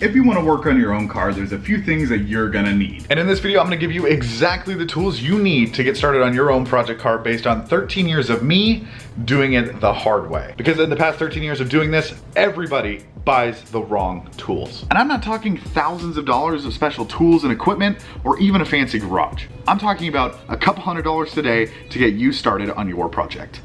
If you want to work on your own car, there's a few things that you're gonna need. And in this video, I'm gonna give you exactly the tools you need to get started on your own project car based on 13 years of me doing it the hard way. Because in the past 13 years of doing this, everybody buys the wrong tools. And I'm not talking thousands of dollars of special tools and equipment or even a fancy garage. I'm talking about a couple $100s today to get you started on your project.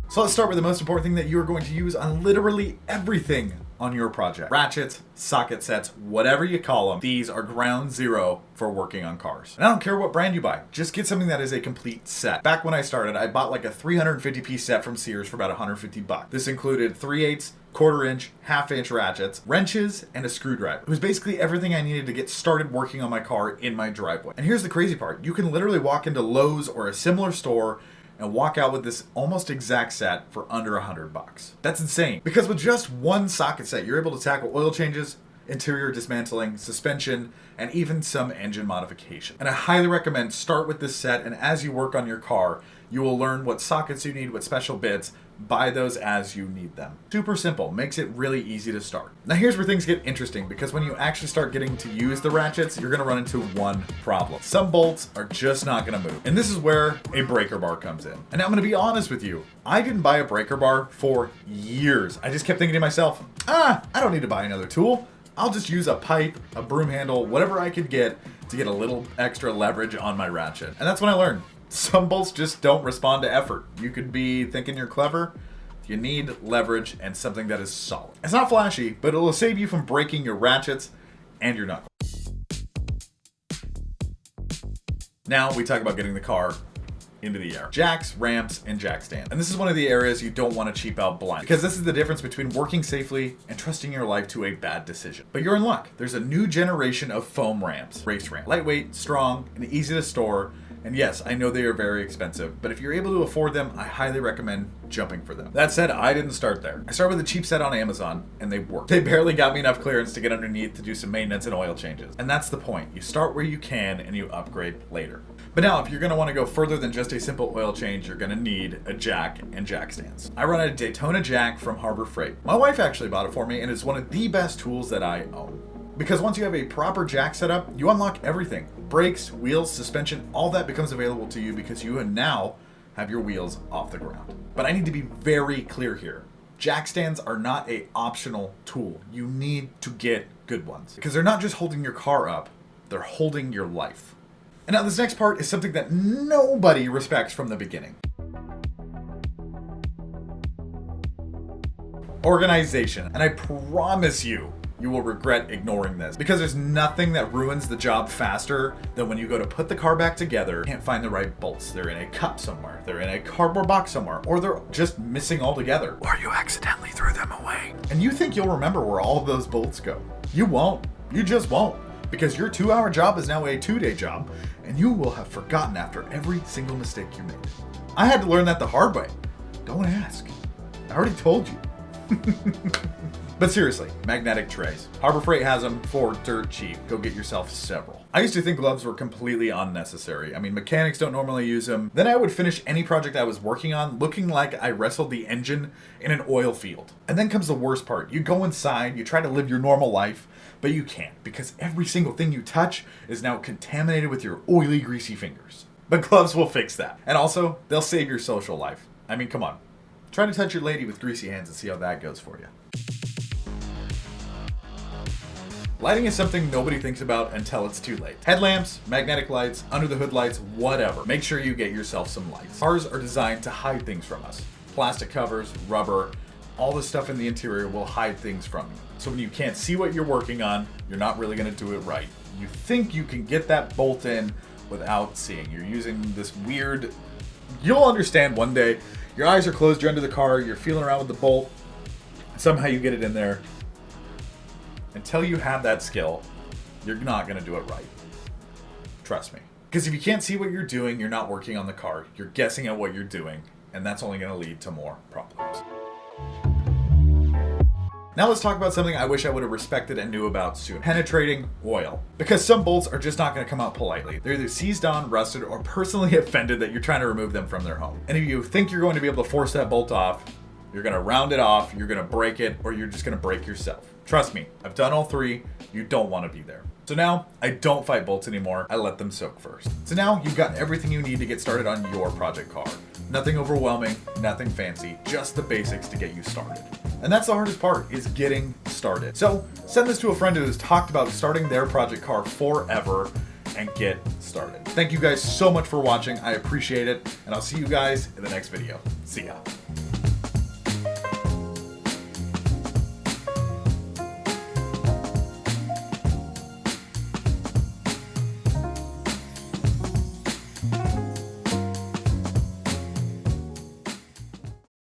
So let's start with the most important thing that you are going to use on literally everything on your project. Ratchets, socket sets, whatever you call them, these are ground zero for working on cars. And I don't care what brand you buy, just get something that is a complete set. Back when I started, I bought like a 350 piece set from Sears for about 150 bucks. This included 3/8, quarter-inch, half-inch ratchets, wrenches, and a screwdriver. It was basically everything I needed to get started working on my car in my driveway. And here's the crazy part. You can literally walk into Lowe's or a similar store and walk out with this almost exact set for under 100 bucks. That's insane. Because with just one socket set, you're able to tackle oil changes, interior dismantling, suspension, and even some engine modification. And I highly recommend start with this set, and as you work on your car, you will learn what sockets you need, what special bits, buy those as you need them. Super simple, makes it really easy to start. Now here's where things get interesting, because when you actually start getting to use the ratchets, you're gonna run into one problem. Some bolts are just not gonna move. And this is where a breaker bar comes in. And I'm gonna be honest with you, I didn't buy a breaker bar for years. I just kept thinking to myself, I don't need to buy another tool. I'll just use a pipe, a broom handle, whatever I could get to get a little extra leverage on my ratchet. And that's when I learned, some bolts just don't respond to effort. You could be thinking you're clever. You need leverage and something that is solid. It's not flashy, but it'll save you from breaking your ratchets and your knuckles. Now we talk about getting the car into the air. Jacks, ramps, and jack stands. And this is one of the areas you don't want to cheap out blind, because this is the difference between working safely and trusting your life to a bad decision. But you're in luck. There's a new generation of foam ramps. Race ramp. Lightweight, strong, and easy to store. And yes, I know they are very expensive, but if you're able to afford them, I highly recommend jumping for them. That said, I didn't start there. I started with a cheap set on Amazon, and they worked. They barely got me enough clearance to get underneath to do some maintenance and oil changes. And that's the point. You start where you can, and you upgrade later. But now, if you're gonna wanna go further than just a simple oil change, you're gonna need a jack and jack stands. I run a Daytona jack from Harbor Freight. My wife actually bought it for me, and it's one of the best tools that I own. Because once you have a proper jack setup, you unlock everything. Brakes, wheels, suspension, all that becomes available to you because you now have your wheels off the ground. But I need to be very clear here. Jack stands are not an optional tool. You need to get good ones. Because they're not just holding your car up, they're holding your life. And now this next part is something that nobody respects from the beginning. Organization. And I promise you, you will regret ignoring this, because there's nothing that ruins the job faster than when you go to put the car back together, can't find the right bolts. They're in a cup somewhere, they're in a cardboard box somewhere, or they're just missing altogether. Or you accidentally threw them away. And you think you'll remember where all of those bolts go. You won't. You just won't. Because your 2-hour job is now a 2-day job, and you will have forgotten after every single mistake you made. I had to learn that the hard way. Don't ask. I already told you. But seriously, magnetic trays. Harbor Freight has them for dirt cheap. Go get yourself several. I used to think gloves were completely unnecessary. I mean, mechanics don't normally use them. Then I would finish any project I was working on looking like I wrestled the engine in an oil field. And then comes the worst part. You go inside, you try to live your normal life, but you can't, because every single thing you touch is now contaminated with your oily, greasy fingers. But gloves will fix that. And also, they'll save your social life. I mean, come on. Try to touch your lady with greasy hands and see how that goes for you. Lighting is something nobody thinks about until it's too late. Headlamps, magnetic lights, under the hood lights, whatever. Make sure you get yourself some lights. Cars are designed to hide things from us. Plastic covers, rubber, all the stuff in the interior will hide things from you. So when you can't see what you're working on, you're not really gonna do it right. You think you can get that bolt in without seeing. You're using this weird, you'll understand one day. Your eyes are closed, you're under the car, you're feeling around with the bolt, somehow you get it in there. Until you have that skill, you're not gonna do it right. Trust me. Because if you can't see what you're doing, you're not working on the car. You're guessing at what you're doing, and that's only gonna lead to more problems. Now let's talk about something I wish I would have respected and knew about soon. Penetrating oil. Because some bolts are just not gonna come out politely. They're either seized on, rusted, or personally offended that you're trying to remove them from their home. And if you think you're going to be able to force that bolt off, You're gonna round it off, you're gonna break it, or you're just gonna break yourself. Trust me, I've done all three. You don't want to be there. So now, I don't fight bolts anymore. I let them soak first. So now you've got everything you need to get started on your project car. Nothing overwhelming, nothing fancy, just the basics to get you started. And that's the hardest part, is getting started. So send this to a friend who has talked about starting their project car forever and get started. Thank you guys so much for watching. I appreciate it. And I'll see you guys in the next video. See ya.